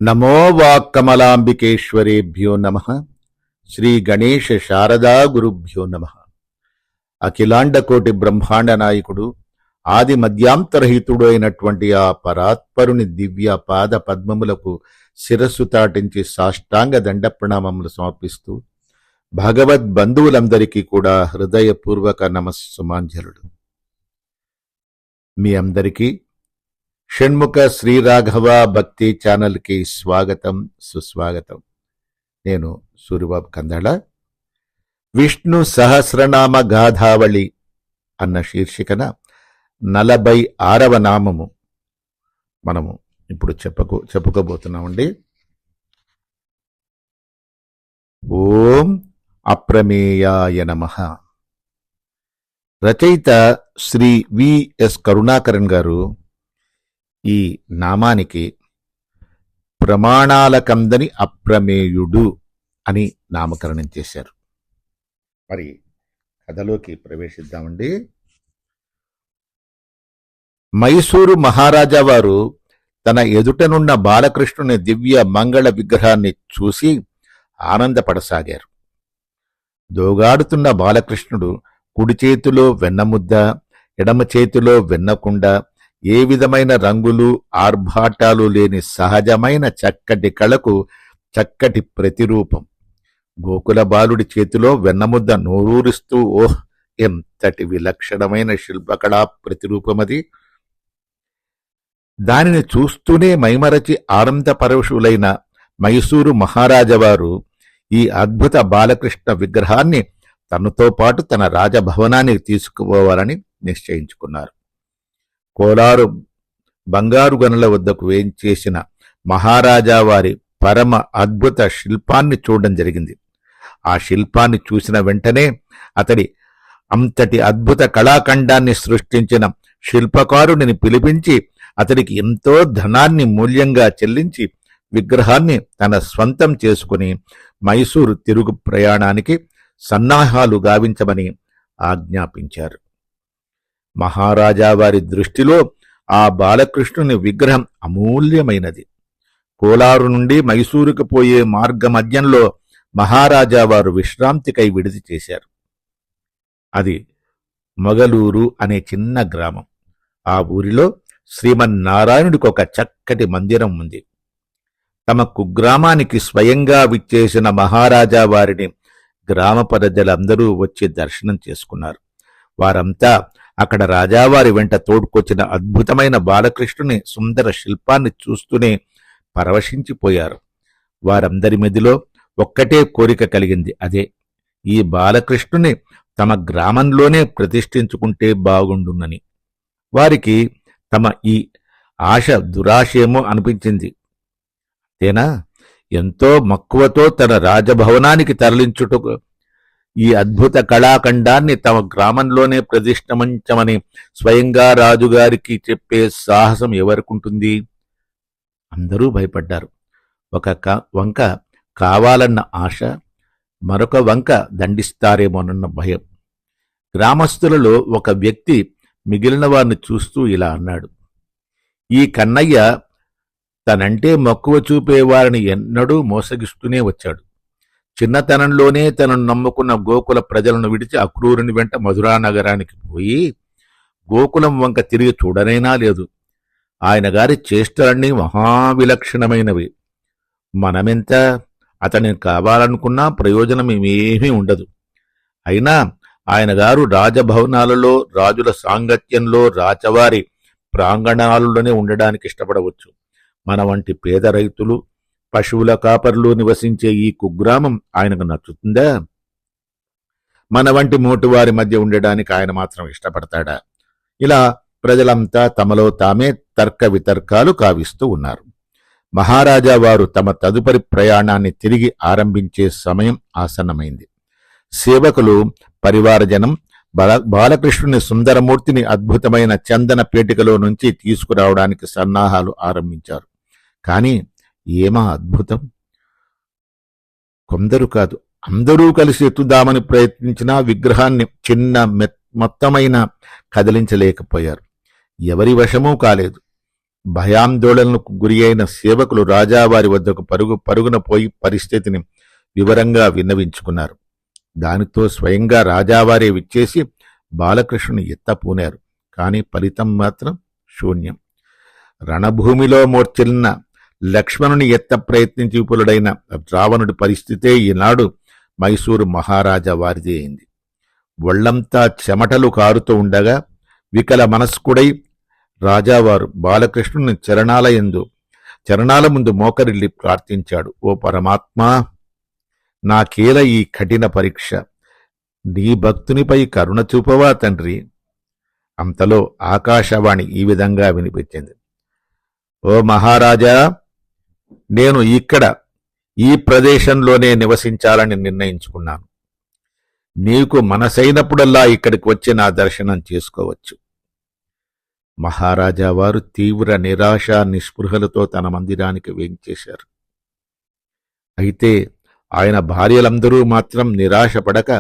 నమో వాక్కమలాంబికేశ్వరేభ్యో నమః. శ్రీ గణేశ శారదా గురుభ్యో నమః. అఖిలాండకోటి బ్రహ్మాండ నాయకుడు ఆది మధ్యాంతరహితుడు అయినటువంటి ఆ పరాత్పరుని దివ్య పాద పద్మములకు శిరస్సు తాటించి సాష్టాంగ దండ ప్రణామములు సమర్పిస్తూ భగవద్ బంధువులందరికీ కూడా హృదయపూర్వక నమస్సుమాంజలుడు. మీ అందరికీ షణ్ముఖ శ్రీరాఘవ భక్తి ఛానల్కి స్వాగతం, సుస్వాగతం. నేను సూరిబాబు కందాళ. విష్ణు సహస్రనామ గాథావళి అన్న శీర్షికన 46వ నామము మనము ఇప్పుడు చెప్పుకోబోతున్నామండి. ఓం అప్రమేయాయ నమః. రచయిత శ్రీ విఎస్ కరుణాకరన్ గారు ఈ నామానికి ప్రమాణాల కందని అప్రమేయుడు అని నామకరణం చేశారు. మరి కథలోకి ప్రవేశిద్దామండి. మైసూరు మహారాజా వారు తన ఎదుటనున్న బాలకృష్ణుని దివ్య మంగళ విగ్రహాన్ని చూసి ఆనందపడసాగారు. దోగాడుతున్న బాలకృష్ణుడు కుడి చేతిలో వెన్నముద్ద, ఎడమ చేతిలో వెన్నకుండ, ఏ విధమైన రంగులు ఆర్భాటాలు లేని సహజమైన చక్కటి కళకు చక్కటి ప్రతిరూపం. గోకుల బాలుడి చేతిలో వెన్నముద్ద నోరూరిస్తూ ఓహ్, ఎంతటి విలక్షణమైన శిల్పకళా ప్రతిరూపమది! దానిని చూస్తూనే మైమరచి ఆనందపరవశులైన మైసూరు మహారాజవారు ఈ అద్భుత బాలకృష్ణ విగ్రహాన్ని తనతో పాటు తన రాజభవనానికి తీసుకుపోవాలని నిశ్చయించుకున్నారు. కోలారు బంగారు గనుల వద్దకు వేయించేసిన మహారాజా వారి పరమ అద్భుత శిల్పాన్ని చూడడం జరిగింది. ఆ శిల్పాన్ని చూసిన వెంటనే అతడి అంతటి అద్భుత కళాఖండాన్ని సృష్టించిన శిల్పకారుడిని పిలిపించి అతడికి ఎంతో ధనాన్ని మూల్యంగా చెల్లించి విగ్రహాన్ని తన స్వంతం చేసుకుని మైసూరు తిరుగు ప్రయాణానికి సన్నాహాలు గావించమని ఆజ్ఞాపించారు. మహారాజా వారి దృష్టిలో ఆ బాలకృష్ణుని విగ్రహం అమూల్యమైనది. కోలారు నుండి మైసూరుకు పోయే మార్గమధ్యంలో మహారాజా వారు విశ్రాంతికై విడిది చేశారు. అది మొగలూరు అనే చిన్న గ్రామం. ఆ ఊరిలో శ్రీమన్నారాయణుడికి ఒక చక్కటి మందిరం ఉంది. తమ కుగ్రామానికి స్వయంగా విచ్చేసిన మహారాజా వారిని గ్రామ ప్రజలందరూ వచ్చి దర్శనం చేసుకున్నారు. వారంతా అక్కడ రాజావారి వెంట తోడుకొచ్చిన అద్భుతమైన బాలకృష్ణుని సుందర శిల్పాన్ని చూస్తూనే పరవశించిపోయారు. వారందరి మధ్యలో ఒక్కటే కోరిక కలిగింది. అదే, ఈ బాలకృష్ణుని తమ గ్రామంలోనే ప్రతిష్ఠించుకుంటే బాగుండునని. వారికి తమ ఈ ఆశ దురాశేమో అనిపించింది. అంతేనా, ఎంతో మక్కువతో తన రాజభవనానికి తరలించుటకు ఈ అద్భుత కళాఖండాన్ని తమ గ్రామంలోనే ప్రతిష్ఠించమని స్వయంగా రాజుగారికి చెప్పే సాహసం ఎవరికుంటుంది? అందరూ భయపడ్డారు. ఒక వంక కావాలన్న ఆశ, మరొక వంక దండిస్తారేమోనన్న భయం. గ్రామస్తులలో ఒక వ్యక్తి మిగిలిన వారిని చూస్తూ ఇలా అన్నాడు: ఈ కన్నయ్య తనంటే మక్కువ చూపేవారిని ఎన్నడూ మోసగిస్తూనే వచ్చాడు. చిన్నతనంలోనే తనను నమ్ముకున్న గోకుల ప్రజలను విడిచి అక్రూరుని వెంట మధురా నగరానికి పోయి గోకులం వంక తిరిగి చూడనైనా లేదు. ఆయన గారి చేష్టలన్నీ మహావిలక్షణమైనవి. మనమెంత అతనిని కావాలనుకున్నా ప్రయోజనం ఏమీ ఉండదు. అయినా ఆయన గారు రాజభవనాలలో, రాజుల సాంగత్యంలో, రాచవారి ప్రాంగణాలలోనే ఉండడానికి ఇష్టపడవచ్చు. మన వంటి పేద రైతులు, పశువుల కాపర్లు నివసించే ఈ కుగ్రామం ఆయనకు నచ్చుతుందా? మన వంటి మోటువారి మధ్య ఉండడానికి ఆయన మాత్రం ఇష్టపడతాడా? ఇలా ప్రజలంతా తమలో తామే తర్క వితర్కాలు కావిస్తూ ఉన్నారు. మహారాజా వారు తమ తదుపరి ప్రయాణాన్ని తిరిగి ఆరంభించే సమయం ఆసన్నమైంది. సేవకులు, పరివారజనం బాలకృష్ణుని సుందరమూర్తిని అద్భుతమైన చందన పేటికలో నుంచి తీసుకురావడానికి సన్నాహాలు ఆరంభించారు. కానీ ఏమా అద్భుతం! కొందరు కాదు, అందరూ కలిసి ఎత్తుదామని ప్రయత్నించినా విగ్రహాన్ని చిన్న మొత్తమైన కదిలించలేకపోయారు. ఎవరి వశమూ కాలేదు. భయాందోళనకు గురి అయిన సేవకులు రాజావారి వద్దకు పరుగున పోయి పరిస్థితిని వివరంగా విన్నవించుకున్నారు. దానితో స్వయంగా రాజావారే విచ్చేసి బాలకృష్ణుని ఎత్తపూనారు. కాని ఫలితం మాత్రం శూన్యం. రణభూమిలో మోర్చెల్లిన లక్ష్మణుని ఎత్త ప్రయత్నించి విపులుడైన రావణుడి పరిస్థితే ఈనాడు మైసూరు మహారాజా వారిది అయింది. ఒళ్లంతా చెమటలు కారుతూ ఉండగా వికల మనస్కుడై రాజావారు బాలకృష్ణుని చరణాల ముందు మోకరిల్లి ప్రార్థించాడు. ఓ పరమాత్మా, నాకేల ఈ కఠిన పరీక్ష? నీ భక్తునిపై కరుణ చూపవా తండ్రి? అంతలో ఆకాశవాణి ఈ విధంగా వినిపించింది. ఓ మహారాజా, నేను ఈ ప్రదేశంలోనే నివసించాలని నిర్ణయించుకున్నాను. నీకు మనసైనప్పుడల్లా ఇక్కడికి వచ్చి నా దర్శనం చేసుకోవచ్చు. మహారాజా వారు తీవ్ర నిరాశ నిస్పృహలతో తన మందిరానికి వేంచేశారు. అయితే ఆయన భార్యలందరూ మాత్రం నిరాశపడక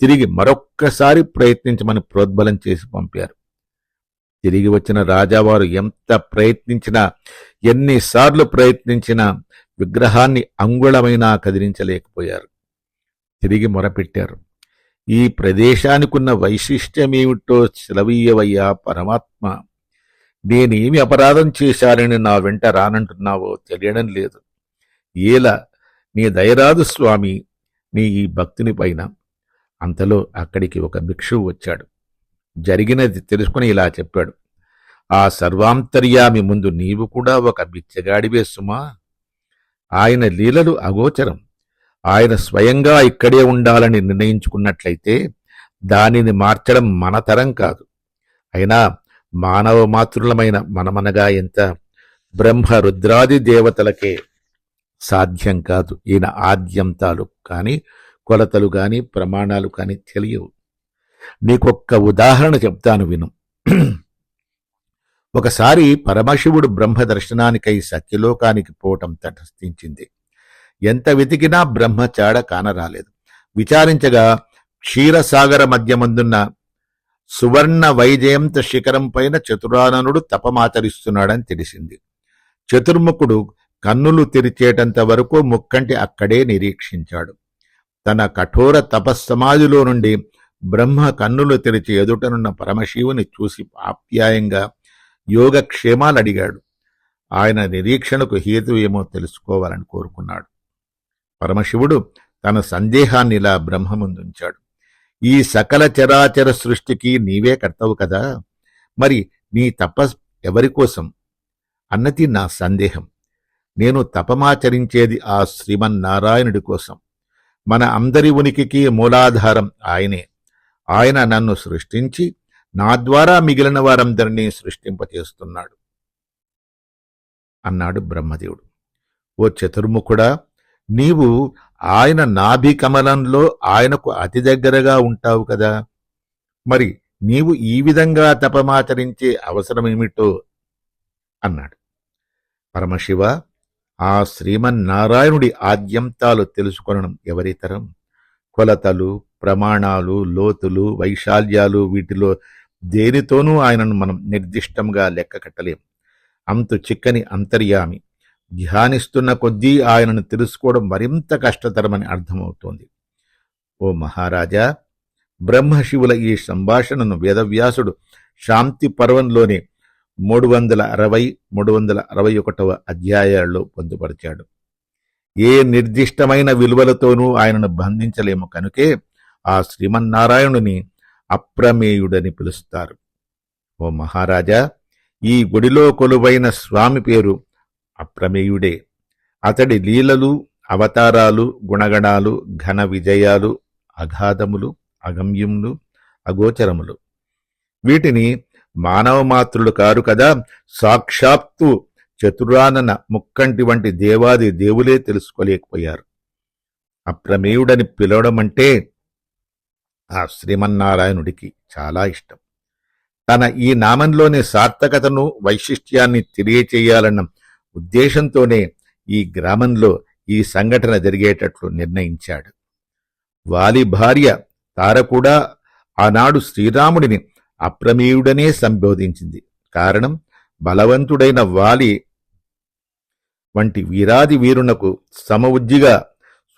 తిరిగి మరొక్కసారి ప్రయత్నించమని ప్రోద్బలం చేసి పంపారు. తిరిగి వచ్చిన రాజావారు ఎంత ప్రయత్నించినా, ఎన్నిసార్లు ప్రయత్నించినా విగ్రహాన్ని అంగుళమైనా కదిలించలేకపోయారు. తిరిగి మొరపెట్టారు. ఈ ప్రదేశానికున్న వైశిష్ట్యమేమిటో సెలవీయవయ్యా పరమాత్మ. నేనేమి అపరాధం చేశానని నా వెంట రానంటున్నావో తెలియడం లేదు. ఏలా నీ దయరాదు స్వామి నీ ఈ భక్తుని పైన. అంతలో అక్కడికి ఒక భిక్షువు వచ్చాడు. జరిగినది తెలుసుకుని ఇలా చెప్పాడు. ఆ సర్వాంతర్యామి ముందు నీవు కూడా ఒక బిచ్చగాడివే సుమా. ఆయన లీలలు అగోచరం. ఆయన స్వయంగా ఇక్కడే ఉండాలని నిర్ణయించుకున్నట్లయితే దానిని మార్చడం మన తరం కాదు. అయినా మానవ మాతృలమైన మనమనగా ఎంత బ్రహ్మ రుద్రాది దేవతలకే సాధ్యం కాదు. ఈయన ఆద్యంతాలు కాని, కొలతలు కాని, ప్రమాణాలు కాని తెలియవు. నీకొక్క ఉదాహరణ చెప్తాను విను. ఒకసారి పరమశివుడు బ్రహ్మ దర్శనానికై సత్యలోకానికి పోవటం తటస్థించింది. ఎంత వెతికినా బ్రహ్మ చాడ కానరాలేదు. విచారించగా క్షీరసాగర మధ్యమందున్న సువర్ణ వైజయంత శిఖరం పైన చతురాననుడు తపమాచరిస్తున్నాడని తెలిసింది. చతుర్ముఖుడు కన్నులు తెరిచేటంత వరకు ముక్కంటి అక్కడే నిరీక్షించాడు. తన కఠోర తపస్సమాధిలో నుండి బ్రహ్మ కన్నులు తెరిచి ఎదుటనున్న పరమశివుని చూసి ఆప్యాయంగా యోగక్షేమాలు అడిగాడు. ఆయన నిరీక్షణకు హేతు ఏమో తెలుసుకోవాలని కోరుకున్నాడు. పరమశివుడు తన సందేహాన్ని ఇలా బ్రహ్మ ముందుంచాడు. ఈ సకల చరాచర సృష్టికి నీవే కర్తవు కదా, మరి నీ తపస్ ఎవరికోసం అన్నది నా సందేహం. నేను తపమాచరించేది ఆ శ్రీమన్నారాయణుడి కోసం. మన అందరి ఉనికికి మూలాధారం ఆయనే. ఆయన నన్ను సృష్టించి నా ద్వారా మిగిలిన వారందరినీ సృష్టింపచేస్తున్నాడు అన్నాడు బ్రహ్మదేవుడు. ఓ చతుర్ముఖుడా, నీవు ఆయన నాభి కమలంలో ఆయనకు అతి దగ్గరగా ఉంటావు కదా, మరి నీవు ఈ విధంగా తపమాచరించే అవసరమేమిటో అన్నాడు. పరమశివ, ఆ శ్రీమన్నారాయణుడి ఆద్యంతాలు తెలుసుకొనడం ఎవరితరం? కొలతలు, ప్రమాణాలు, లోతులు, వైశాల్యాలు వీటిలో దేనితోనూ ఆయనను మనం నిర్దిష్టంగా లెక్క కట్టలేం. అంతు చిక్కని అంతర్యామి. ధ్యానిస్తున్న కొద్దీ ఆయనను తెలుసుకోవడం మరింత కష్టతరమని అర్థమవుతోంది. ఓ మహారాజా, బ్రహ్మశివుల ఈ సంభాషణను వేదవ్యాసుడు శాంతి పర్వంలోని 360, 361 అధ్యాయాల్లో పొందుపరిచాడు. ఏ నిర్దిష్టమైన విలువలతోనూ ఆయనను బంధించలేము కనుకే ఆ శ్రీమన్నారాయణుని అప్రమేయుడని పిలుస్తారు. ఓ మహారాజా, ఈ గుడిలో కొలువైన స్వామి పేరు అప్రమేయుడే. అతడి లీలలు, అవతారాలు, గుణగణాలు, ఘన విజయాలు అగాధములు, అగమ్యములు, అగోచరములు. వీటిని మానవ మాతృలు కారు కదా, సాక్షాత్తు చతురానన ముక్కంటి వంటి దేవాది దేవులే తెలుసుకోలేకపోయారు. అప్రమేయుడని పిలవడమంటే ఆ శ్రీమన్నారాయణుడికి చాలా ఇష్టం. తన ఈ నామంలోని సార్థకతను, వైశిష్ట్యాన్ని తెలియచేయాలన్న ఉద్దేశంతోనే ఈ గ్రామంలో ఈ సంఘటన జరిగేటట్లు నిర్ణయించాడు. వాలి భార్య తార కూడా ఆనాడు శ్రీరాముడిని అప్రమేయుడనే సంబోధించింది. కారణం, బలవంతుడైన వాలి వంటి వీరాది వీరునకు సమవుజ్జిగా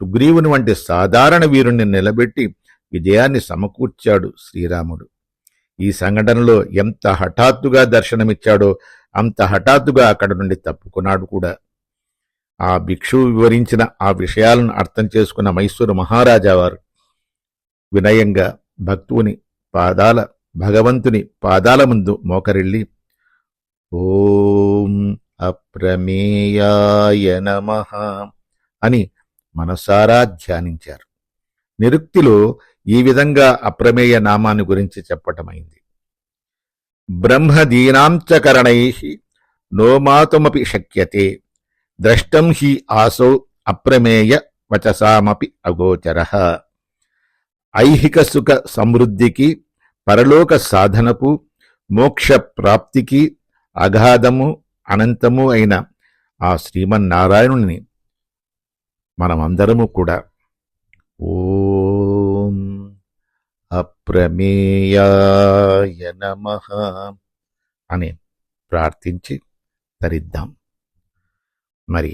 సుగ్రీవుని వంటి సాధారణ వీరుణ్ణి నిలబెట్టి విజయాన్ని సమకూర్చాడు శ్రీరాముడు. ఈ సంఘటనలో ఎంత హఠాత్తుగా దర్శనమిచ్చాడో అంత హఠాత్తుగా అక్కడి నుండి తప్పుకున్నాడు కూడా. ఆ భిక్షువు వివరించిన ఆ విషయాలను అర్థం చేసుకున్న మైసూరు మహారాజా వారు వినయంగా భగవంతుని పాదాల ముందు మోకరిల్లి ఓం అప్రమేయాయ నమః అని మనసారా ధ్యానించారు. నిరుక్తిలో ఈ విధంగా అప్రమేయ నామాన్ని గురించి చెప్పటమైంది. బ్రహ్మదీనాంచకరణైః నోమాతుమపి శక్యతే ద్రష్టం హి ఆసౌ అప్రమేయ వచసామపి అగోచరః. ఐహిక సుఖ సమృద్ధికి, పరలోక సాధనకు, మోక్ష ప్రాప్తికి అగాధము అనంతము అయిన ఆ శ్రీమన్నారాయణుని మనమందరము కూడా ఓం అప్రమేయాయ నమః అని ప్రార్థించి తరిద్దాం. మరి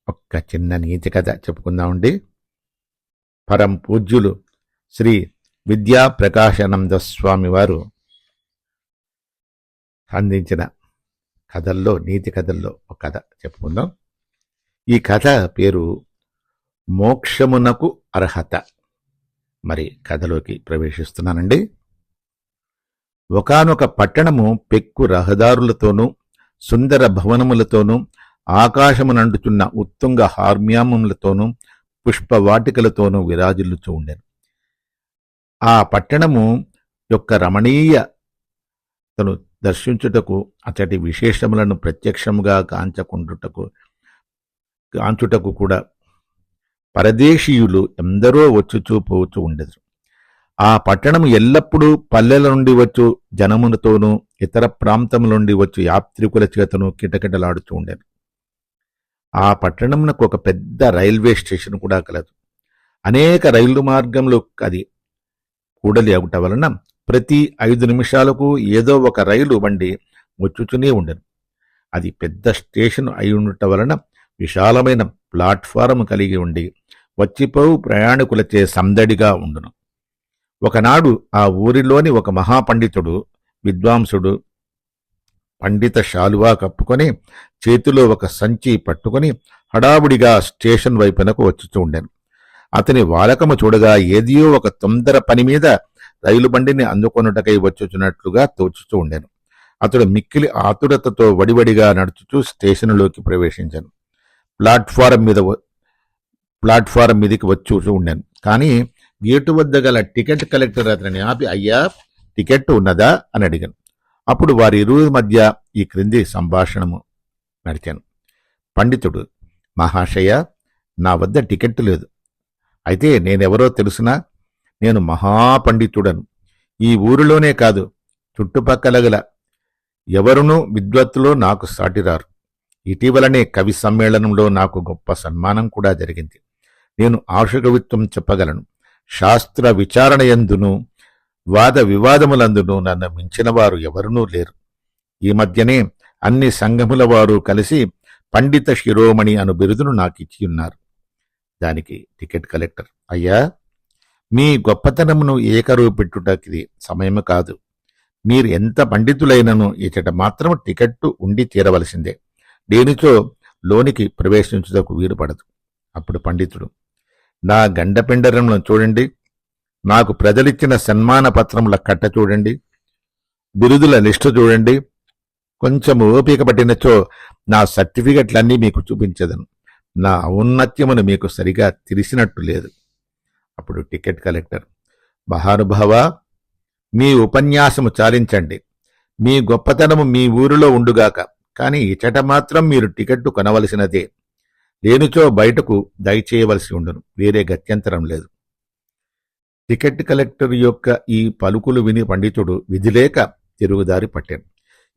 ఒక్క చిన్న నీతి కథ చెప్పుకుందామండి. పరం పూజ్యులు శ్రీ విద్యా ప్రకాశానంద స్వామి వారు అందించిన కథల్లో, నీతి కథల్లో ఒక కథ చెప్పుకుందాం. ఈ కథ పేరు మోక్షమునకు అర్హత. మరి కథలోకి ప్రవేశిస్తున్నానండి. ఒకానొక పట్టణము పెక్కు రహదారులతోనూ సుందర భవనములతోనూ ఆకాశమునండుచున్న ఉత్తుంగ హార్మ్యములతోనూ పుష్పవాటికలతోనూ విరాజిల్లుచూ ఉండెను. ఆ పట్టణము యొక్క రమణీయతను దర్శించుటకు, అతడి విశేషములను ప్రత్యక్షముగా కాంచుటకు కూడా పరదేశీయులు ఎందరో వచ్చుచూ పోవచ్చు ఉండెదరు. ఆ పట్టణము ఎల్లప్పుడూ పల్లెల నుండి వచ్చు జనములతోనూ ఇతర ప్రాంతముల నుండి వచ్చు యాత్రికుల చేతను కిటకిటలాడుతూ ఉండెను. ఆ పట్టణమునకు ఒక పెద్ద రైల్వే స్టేషన్ కూడా కలదు. అనేక రైలు మార్గములు అది కూడలి అవుట వలన ప్రతి 5 నిమిషాలకు ఏదో ఒక రైలు బండి వచ్చుచునే ఉండెను. అది పెద్ద స్టేషన్ అయి ఉండటం వలన విశాలమైన ప్లాట్ఫారం కలిగి ఉండి వచ్చిపోవు ప్రయాణికులచే సందడిగా ఉండును. ఒకనాడు ఆ ఊరిలోని ఒక మహాపండితుడు, విద్వాంసుడు పండిత శాలువా కప్పుకొని చేతిలో ఒక సంచి పట్టుకొని హడావుడిగా స్టేషన్ వైపునకు వచ్చుచూ ఉండెను. అతని వాలకము చూడగా ఏదియో ఒక తొందర పని మీద రైలు బండిని అందుకొనుటకై వచ్చుచున్నట్లుగా తోచుతూ ఉండెను. అతడు మిక్కిలి ఆతురతతో వడివడిగా నడుచుచూ స్టేషన్లోకి ప్రవేశించాను. ప్లాట్ఫారం మీదకి వచ్చి ఉండెను. కానీ గేటు వద్ద గల టికెట్ కలెక్టర్ అతనిని ఆపి, అయ్యా, టికెట్ ఉన్నదా అని అడిగాను. అప్పుడు వారి ఇరువురి మధ్య ఈ క్రింది సంభాషణము నడిచాను. పండితుడు, మహాశయ, నా వద్ద టికెట్ లేదు. అయితే నేనెవరో తెలుసునా? నేను మహాపండితుడను. ఈ ఊరిలోనే కాదు, చుట్టుపక్కల గల ఎవరునూ విద్వత్తులో నాకు సాటిరారు. ఇటీవలనే కవి సమ్మేళనంలో నాకు గొప్ప సన్మానం కూడా జరిగింది. నేను ఆశుకవిత్వం చెప్పగలను. శాస్త్ర విచారణ యందును వాద వివాదములందును నన్ను మించిన వారు ఎవరునూ లేరు. ఈ మధ్యనే అన్ని సంఘముల వారు కలిసి పండిత శిరోమణి అను బిరుదును నాకిచ్చి ఉన్నారు. దానికి టికెట్ కలెక్టర్, అయ్యా, మీ గొప్పతనమును ఏకరువు పెట్టుటకిది సమయము కాదు. మీరు ఎంత పండితులైనను ఇచ్చట మాత్రం టికెట్టు ఉండి తీరవలసిందే. దేనిచో లోనికి ప్రవేశించుటకు వీలుపడదు. అప్పుడు పండితుడు, నా గండపెండరంలో చూడండి, నాకు ప్రజలిచ్చిన సన్మాన పత్రముల కట్ట చూడండి, బిరుదుల లిస్టు చూడండి. కొంచెం ఓపిక పట్టినచో నా సర్టిఫికెట్లన్నీ మీకు చూపించదను. నా ఔన్నత్యమును మీకు సరిగా తెలిసినట్టు లేదు. అప్పుడు టికెట్ కలెక్టర్, మహానుభావ, మీ ఉపన్యాసము చాలించండి. మీ గొప్పతనము మీ ఊరిలో ఉండుగాక, కానీ ఇచట మాత్రం మీరు టికెట్టు కొనవలసినదే. లేనిచో బయటకు దయచేయవలసి ఉండును. వేరే గత్యంతరం లేదు. టికెట్ కలెక్టర్ యొక్క ఈ పలుకులు విని పండితుడు విధిలేక తిరుగుదారి పట్టాడు.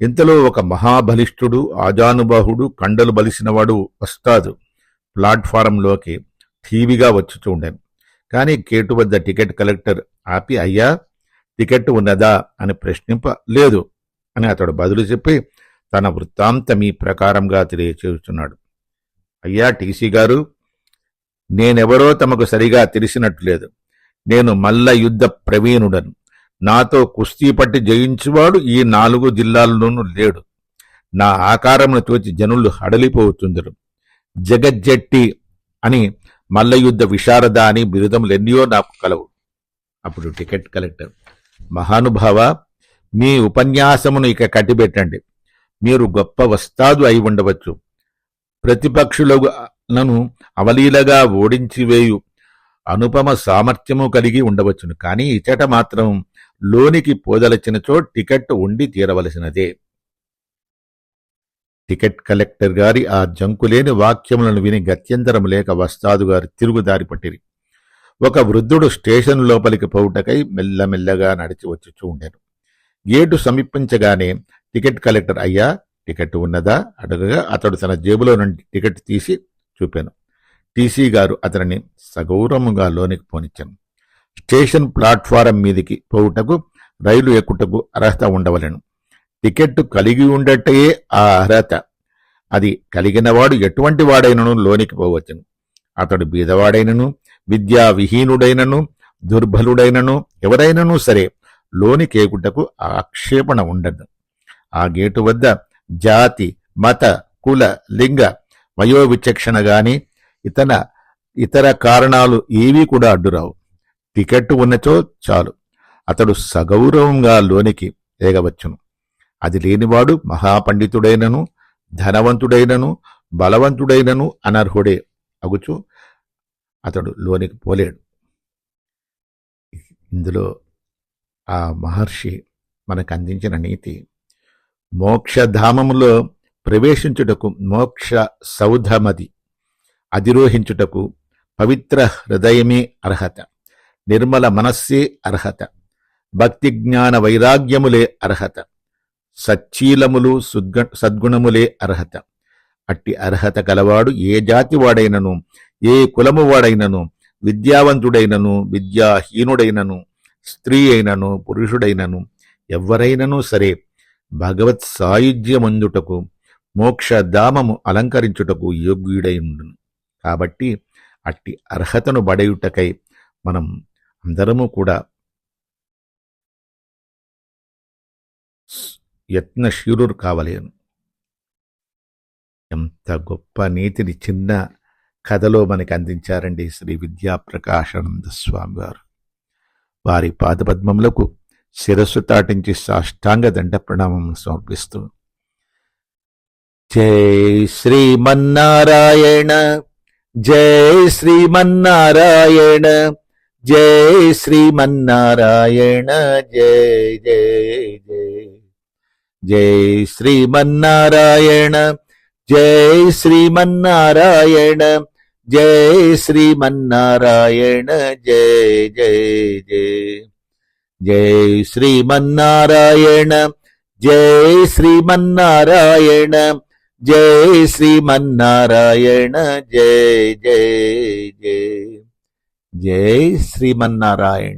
ఇంతలో ఒక మహాబలిష్ఠుడు, ఆజానుబాహుడు, కండలు బలిసినవాడు వస్తాదు ప్లాట్ఫారంలోకి ఠీవిగా వచ్చుతూ ఉండాను. కానీ గేటు వద్ద టికెట్ కలెక్టర్ ఆపి, అయ్యా, టికెట్ ఉన్నదా అని ప్రశ్నింప, లేదు అని అతడు బదులు చెప్పి తన వృత్తాంతం ఈ ప్రకారంగా తెలియచేస్తున్నాడు. అయ్యా టీసీ గారు, నేనెవరో తమకు సరిగా తెలిసినట్లేదు. నేను మల్ల యుద్ధ ప్రవీణుడను. నాతో కుస్తీ పట్టి జయించువాడు ఈ 4 జిల్లాల్లోనూ లేడు. నా ఆకారమును చూచి జనులు హడలిపోతుందరు. జగజ్జట్టి అని మల్లయుద్ధ విశారద అని బిరుదములెన్నయో నాకు కలవు. అప్పుడు టికెట్ కలెక్టర్, మహానుభావ, మీ ఉపన్యాసమును ఇక కట్టిబెట్టండి. మీరు గొప్ప వస్తాదు అయి ఉండవచ్చు. ప్రతిపక్షులను అవలీలగా ఓడించివేయు అనుపమ సామర్థ్యము కలిగి ఉండవచ్చును. కానీ ఇచట మాత్రం లోనికి పోదలచినచో టికెట్ ఉండి తీరవలసినదే. టికెట్ కలెక్టర్ గారి ఆ జంకులేని వాక్యములను విని గత్యంతరం లేక వస్తాదు గారు తిరుగుదారి పట్టిరి. ఒక వృద్ధుడు స్టేషన్ లోపలికి పోవుటకై మెల్లమెల్లగా నడిచి వచ్చుచూ ఉండెను. గేటు సమీపించగానే టికెట్ కలెక్టర్, అయ్యా టికెట్ ఉన్నదా అడగగా అతడు తన జేబులో నుండి టికెట్ తీసి చూపాను. టీసీ గారు అతనిని సగౌరవంగా లోనికి పోనిచ్చాను. స్టేషన్ ప్లాట్ఫారం మీదికి పోవుటకు, రైలు ఎక్కుటకు అర్హత ఉండవలెను. టికెట్ కలిగి ఉండటే ఆ అర్హత. అది కలిగినవాడు ఎటువంటి వాడైనను లోనికి పోవచ్చును. అతడు బీదవాడైనను, విద్యావిహీనుడైనను, దుర్బలుడైనను, ఎవరైనను సరే లోనికి ఏకుటకు ఆక్షేపణ ఉండదు. ఆ గేటు వద్ద జాతి, మత, కుల, లింగ, వయోవిచక్షణ గాని ఇతర కారణాలు ఏవీ కూడా అడ్డురావు. టికెట్ ఉన్నచో చాలు, అతడు సగౌరవంగా లోనికి ఏగవచ్చును. అది లేనివాడు మహాపండితుడైనను, ధనవంతుడైనను, బలవంతుడైనను అనర్హుడే అగుచు అతడు లోనికి పోలేడు. ఇందులో ఆ మహర్షి మనకు అందించిన నీతి, మోక్షధామములో ప్రవేశించుటకు మోక్ష సౌధమది అధిరోహించుటకు పవిత్ర హృదయమే అర్హత, నిర్మల మనస్సే అర్హత, భక్తి జ్ఞాన వైరాగ్యములే అర్హత, సచ్చీలములు సద్గుణములే అర్హత. అట్టి అర్హత కలవాడు ఏ జాతి వాడైనను, ఏ కులము వాడైనను, విద్యావంతుడైనను, విద్యాహీనుడైనను, స్త్రీ అయినను, పురుషుడైనను, ఎవ్వరైనను సరే భగవత్ సాయుధ్యమందుటకు, మోక్షధామము అలంకరించుటకు యోగ్యుడై ఉండును. కాబట్టి అట్టి అర్హతను బడయుటకై మనం అందరము కూడా యత్నశీరులు కావలేను. ఎంత గొప్ప నీతిని చిన్న కథలో మనకి అందించారండి శ్రీ విద్యాప్రకాశానంద స్వామి వారు. వారి పాదపద్మములకు శిరస్సు తాటించి సాష్టాంగ దండ ప్రణామం సమర్పిస్తూ, జై శ్రీమన్నారాయణ, జై శ్రీమన్నారాయణ, జై శ్రీమన్నారాయణ, జై జై జై, జై శ్రీమన్నారాయణ, జై శ్రీమన్నారాయణ, జై శ్రీమన్నారాయణ, జై జై జై, జై శ్రీమన్నారాయణ, జై శ్రీమన్నారాయణ, జై శ్రీమన్నారాయణ, జై జై జై, జై శ్రీమన్నారాయణ.